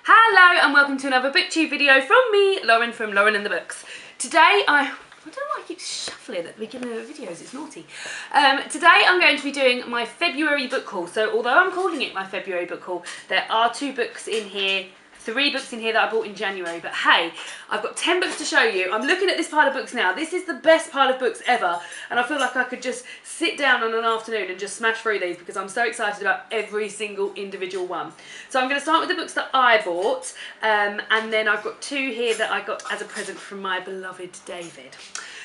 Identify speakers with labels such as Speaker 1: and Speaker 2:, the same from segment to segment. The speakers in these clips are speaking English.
Speaker 1: Hello and welcome to another booktube video from me, Lauren from Lauren and the Books. Today I don't know why I keep shuffling at the beginning of the videos, it's naughty. Today I'm going to be doing my February book haul. So although I'm calling it my February book haul, there are 2 books in here, 3 books in here that I bought in January. But hey, I've got 10 books to show you. I'm looking at this pile of books now. This is the best pile of books ever. And I feel like I could just sit down on an afternoon and just smash through these because I'm so excited about every single individual one. So I'm going to start with the books that I bought. And then I've got 2 here that I got as a present from my beloved David.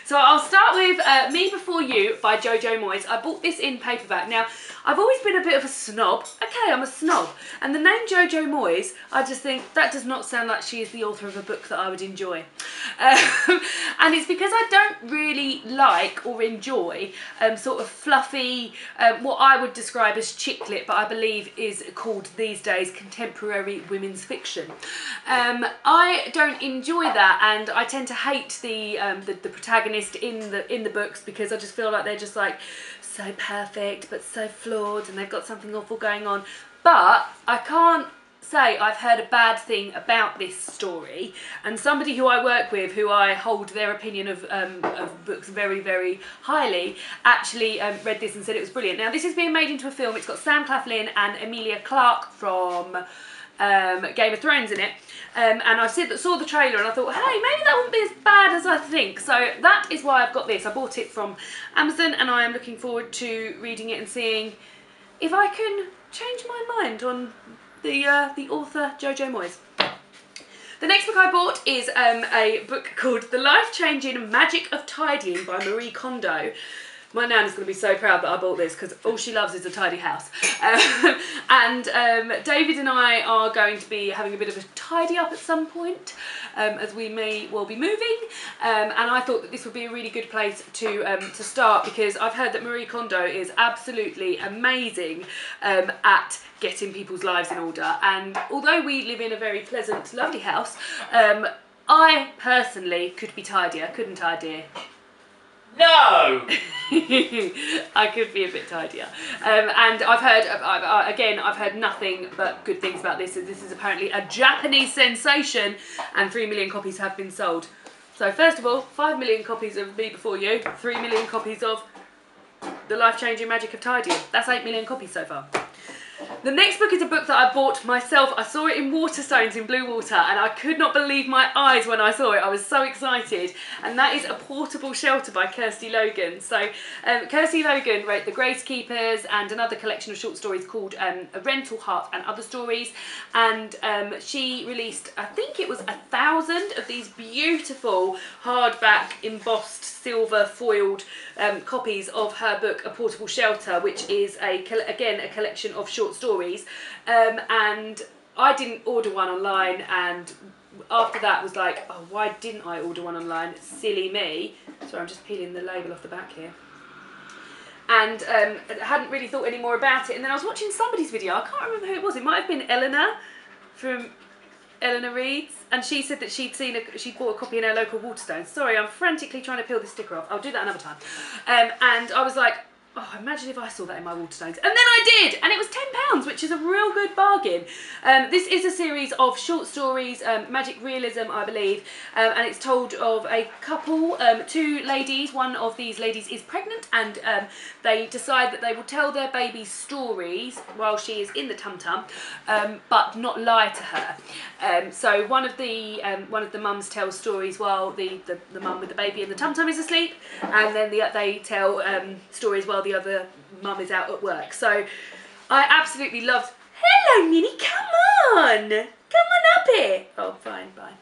Speaker 1: So I'll start with Me Before You by Jojo Moyes. I bought this in paperback. Now, I've always been a bit of a snob. Okay, I'm a snob. And the name Jojo Moyes, I just think that does not sound like she is the author of a book that I would enjoy. And it's because I don't really like or enjoy sort of fluffy, what I would describe as chick lit, but I believe is called these days contemporary women's fiction. I don't enjoy that, and I tend to hate the protagonist in the books because I just feel like they're just like so perfect but so flawed and they've got something awful going on. But I can't say I've heard a bad thing about this story, and somebody who I work with, who I hold their opinion of books very, very highly, actually read this and said it was brilliant. Now this is being made into a film. It's got Sam Claflin and Emilia Clarke from Game of Thrones in it, and I saw the trailer and I thought, hey, maybe that wouldn't be as bad as I think. So that is why I've got this. I bought it from Amazon and I am looking forward to reading it and seeing if I can change my mind on the author Jojo Moyes. The next book I bought is a book called The Life-Changing Magic of Tidying by Marie Kondo. My nan is going to be so proud that I bought this because all she loves is a tidy house. David and I are going to be having a bit of a tidy up at some point, as we may well be moving. And I thought that this would be a really good place to start, because I've heard that Marie Kondo is absolutely amazing at getting people's lives in order. And although we live in a very pleasant, lovely house, I personally could be tidier, couldn't I, dear?
Speaker 2: No!
Speaker 1: I could be a bit tidier. And I've heard, again, I've heard nothing but good things about this. This is apparently a Japanese sensation and 3 million copies have been sold. So first of all, 5 million copies of Me Before You, 3 million copies of The Life-Changing Magic of Tidying. That's 8 million copies so far. The next book is a book that I bought myself. I saw it in Waterstones in Bluewater and I could not believe my eyes when I saw it. I was so excited. And that is A Portable Shelter by Kirsty Logan. So Kirsty Logan wrote The Gracekeepers and another collection of short stories called A Rental Heart and Other Stories. And she released, I think it was 1,000 of these beautiful hardback embossed silver foiled copies of her book A Portable Shelter, which is again a collection of short stories, and I didn't order one online, and after that was like, oh, why didn't I order one online? Silly me. Sorry, I'm just peeling the label off the back here. And hadn't really thought any more about it, and then I was watching somebody's video. I can't remember who it was. It might have been Eleanor from Eleanor Reads, and she said that she'd bought a copy in her local Waterstones. Sorry, I'm frantically trying to peel this sticker off. I'll do that another time. And I was like, oh, imagine if I saw that in my Waterstones. And then I did, and it was £10, which is a real good bargain. This is a series of short stories, magic realism, I believe, and it's told of a couple, 2 ladies. One of these ladies is pregnant, and they decide that they will tell their baby stories while she is in the tum-tum, but not lie to her. So one of the mums tells stories while the mum with the baby in the tum-tum is asleep, and then they tell stories while the other mum is out at work. So I absolutely loved. Hello, Minnie, come on up here. Oh, fine, bye.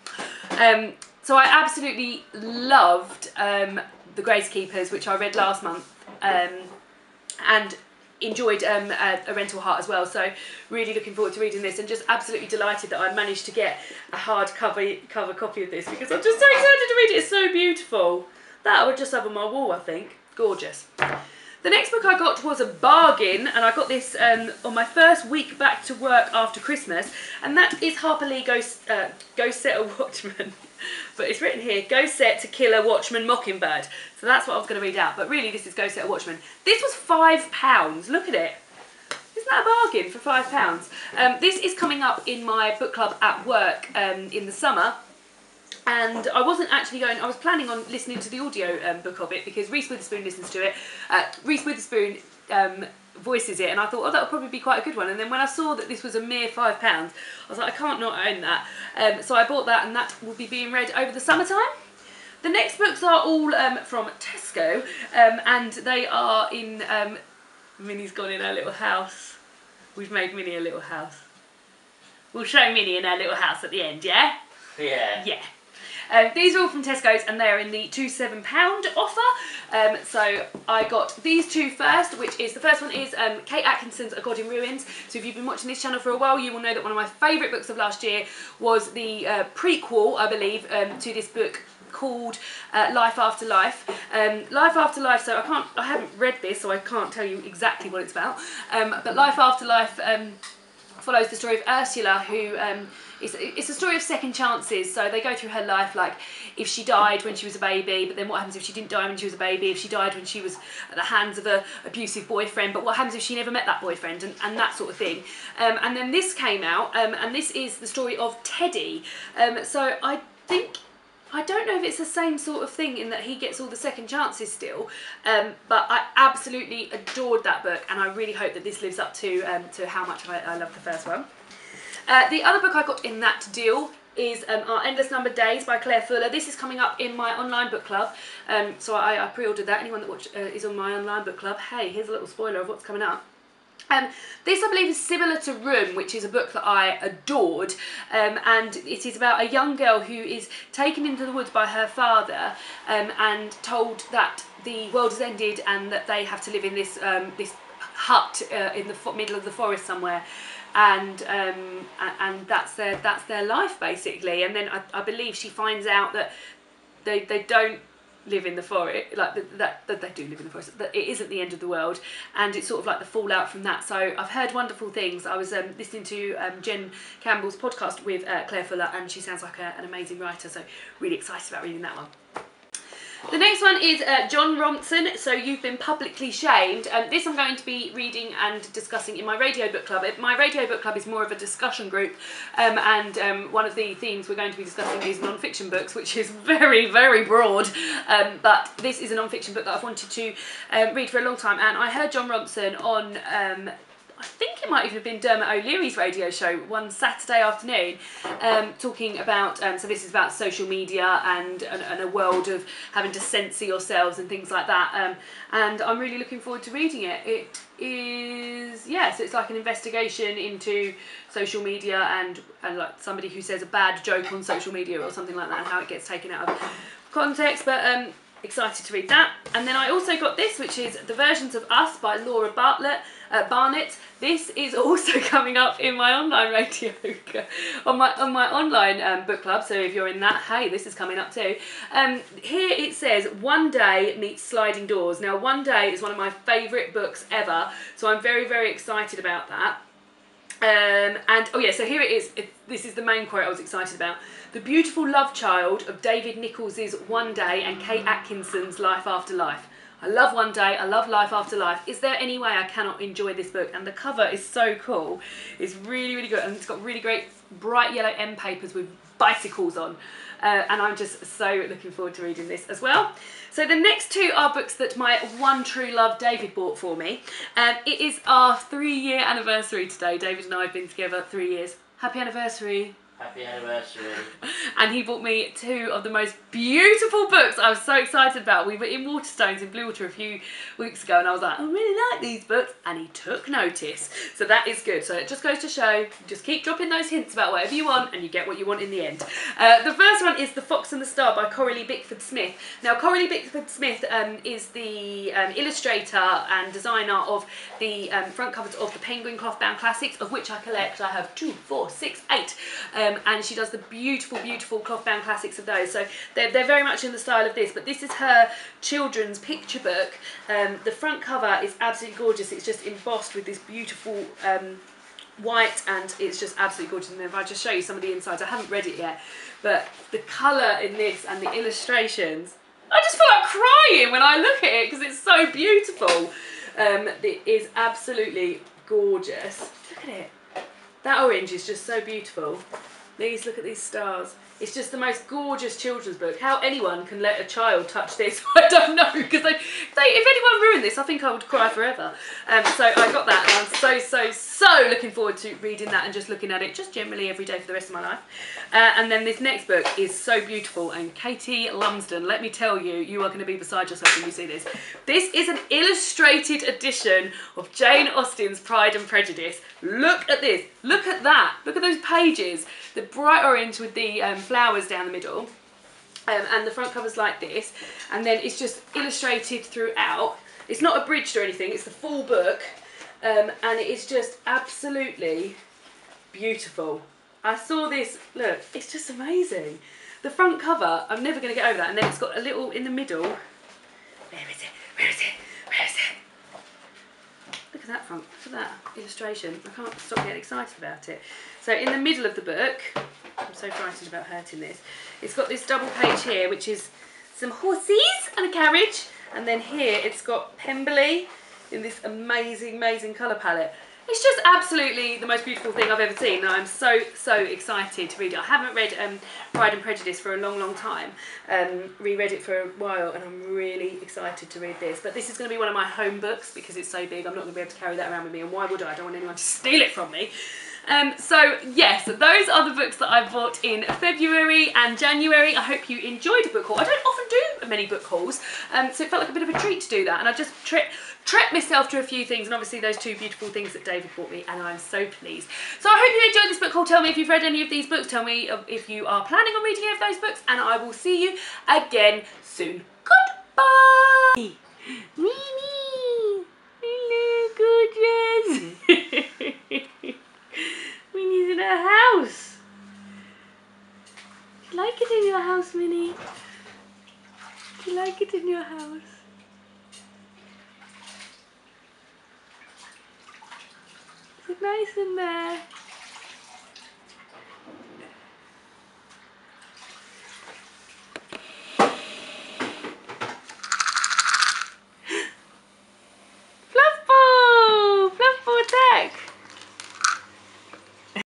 Speaker 1: So I absolutely loved The Gracekeepers, which I read last month, and enjoyed A Rental Heart as well. So really looking forward to reading this, and just absolutely delighted that I managed to get a hardcover copy of this, because I'm just so excited to read it. It's so beautiful. That I would just have on my wall, I think. Gorgeous. The next book I got was a bargain, and I got this on my first week back to work after Christmas, and that is Harper Lee Go Set a Watchman. But it's written here, Go Set to Kill a Watchman Mockingbird. So that's what I was going to read out, but really this is Go Set a Watchman. This was £5. Look at it. Isn't Isn't that a bargain for £5? This is coming up in my book club at work in the summer. And I wasn't actually going, I was planning on listening to the audio book of it because Reese Witherspoon listens to it. Reese Witherspoon voices it, and I thought, oh, that would probably be quite a good one. And then when I saw that this was a mere £5, I was like, I can't not own that. So I bought that, and that will be being read over the summertime. The next books are all from Tesco, and they are in, Minnie's gone in her little house. We've made Minnie a little house. We'll show Minnie in her little house at the end, yeah?
Speaker 2: Yeah.
Speaker 1: Yeah. These are all from Tesco's, and they're in the £2 offer. So I got these two first, which is, the first one is Kate Atkinson's A God in Ruins. So if you've been watching this channel for a while, you will know that one of my favourite books of last year was the prequel, I believe, to this book called Life After Life. Life After Life, so I haven't read this, so I can't tell you exactly what it's about. But Life After Life follows the story of Ursula, who it's a story of second chances. So they go through her life, like if she died when she was a baby, but then what happens if she didn't die when she was a baby, if she died when she was at the hands of an abusive boyfriend, but what happens if she never met that boyfriend, and that sort of thing. And then this came out, and this is the story of Teddy. So I don't know if it's the same sort of thing in that he gets all the second chances still, but I absolutely adored that book, and I really hope that this lives up to how much I love the first one. The other book I got in that deal is Our Endless Numbered Days by Claire Fuller. This is coming up in my online book club, so I pre-ordered that. Anyone that is on my online book club, hey, here's a little spoiler of what's coming up. This, I believe, is similar to Room, which is a book that I adored, and it is about a young girl who is taken into the woods by her father and told that the world has ended and that they have to live in this this hut in the middle of the forest somewhere. And that's their life basically. And then I believe she finds out that they don't live in the forest, like that they do live in the forest, that it isn't the end of the world, and it's sort of like the fallout from that. So I've heard wonderful things. I was listening to Jen Campbell's podcast with Claire Fuller, and she sounds like an amazing writer, so really excited about reading that one. The next one is John Ronson, So You've Been Publicly Shamed. This I'm going to be reading and discussing in my radio book club. My radio book club is more of a discussion group, and one of the themes we're going to be discussing is non-fiction books, which is very, very broad, but this is a non-fiction book that I've wanted to read for a long time, and I heard John Ronson on I think it might even have been Dermot O'Leary's radio show one Saturday afternoon, talking about, so this is about social media and a world of having to censor yourselves and things like that, and I'm really looking forward to reading it. It is, yeah, so it's like an investigation into social media and like somebody who says a bad joke on social media or something like that, and how it gets taken out of context, but excited to read that. And then I also got this, which is The Versions of Us by Laura Barnett. This is also coming up in my online radio, on my online book club. So if you're in that, hey, this is coming up too. Here it says One Day meets Sliding Doors. Now, One Day is one of my favourite books ever, so I'm very, very excited about that. And oh yeah, so here it is. This is the main quote I was excited about. The beautiful love child of David Nichols's One Day and Kate Atkinson's Life After Life. I love One Day, I love Life After Life. Is there any way I cannot enjoy this book? And the cover is so cool. It's really, really good, and it's got really great bright yellow end papers with bicycles on. And I'm just so looking forward to reading this as well. So the next two are books that my one true love David bought for me. It is our 3-year anniversary today. David and I have been together 3 years. Happy anniversary.
Speaker 2: Happy anniversary.
Speaker 1: And he bought me two of the most beautiful books I was so excited about. We were in Waterstones in Bluewater a few weeks ago, and I was like, I really like these books, and he took notice. So that is good. So it just goes to show, just keep dropping those hints about whatever you want, and you get what you want in the end. The first one is The Fox and the Star by Coralie Bickford-Smith. Now, Coralie Bickford-Smith is the illustrator and designer of the front covers of the Penguin cloth-bound classics, of which I collect. I have 2, 4, 6, 8. And she does the beautiful, beautiful cloth-bound classics of those. So they're very much in the style of this, but this is her children's picture book. The front cover is absolutely gorgeous. It's just embossed with this beautiful white, and it's just absolutely gorgeous. And if I just show you some of the insides, I haven't read it yet, but the colour in this and the illustrations, I just feel like crying when I look at it because it's so beautiful. It is absolutely gorgeous. Look at it. That orange is just so beautiful. These, look at these stars. It's just the most gorgeous children's book. How anyone can let a child touch this, I don't know. Because if anyone ruined this, I think I would cry forever. So I got that, and I'm so looking forward to reading that and just looking at it just generally every day for the rest of my life. And then this next book is so beautiful, and Katie Lumsden, let me tell you, you are going to be beside yourself when you see this. This is an illustrated edition of Jane Austen's Pride and Prejudice. Look at this. Look at that. Look at those pages. The bright orange with the flowers down the middle, and the front cover's like this, and then it's just illustrated throughout. It's not abridged or anything, it's the full book, and it is just absolutely beautiful. I saw this, look, it's just amazing. The front cover, I'm never going to get over that, and then it's got a little in the middle. Where is it? Where is it? Where is it? Look at that front, look at that illustration. I can't stop getting excited about it. So in the middle of the book, I'm so frightened about hurting this, it's got this double page here, which is some horses and a carriage, and then here it's got Pemberley in this amazing colour palette. It's just absolutely the most beautiful thing I've ever seen, and I'm so excited to read it. I haven't read Pride and Prejudice for a long time, reread it for a while, and I'm really excited to read this. But this is going to be one of my home books because it's so big. I'm not going to be able to carry that around with me, and why would I? I don't want anyone to steal it from me. So yes, those are the books that I bought in February and January. I hope you enjoyed a book haul. I don't often do many book hauls, so it felt like a bit of a treat to do that, and I just treat myself to a few things, and obviously those two beautiful things that David bought me, and I'm so pleased. So I hope you enjoyed this book haul. Tell me if you've read any of these books, tell me if you are planning on reading any of those books, and I will see you again soon. Goodbye! Mimi! Hello, gorgeous! Minnie's in her house. Do you like it in your house, Minnie? Do you like it in your house? Is it nice in there?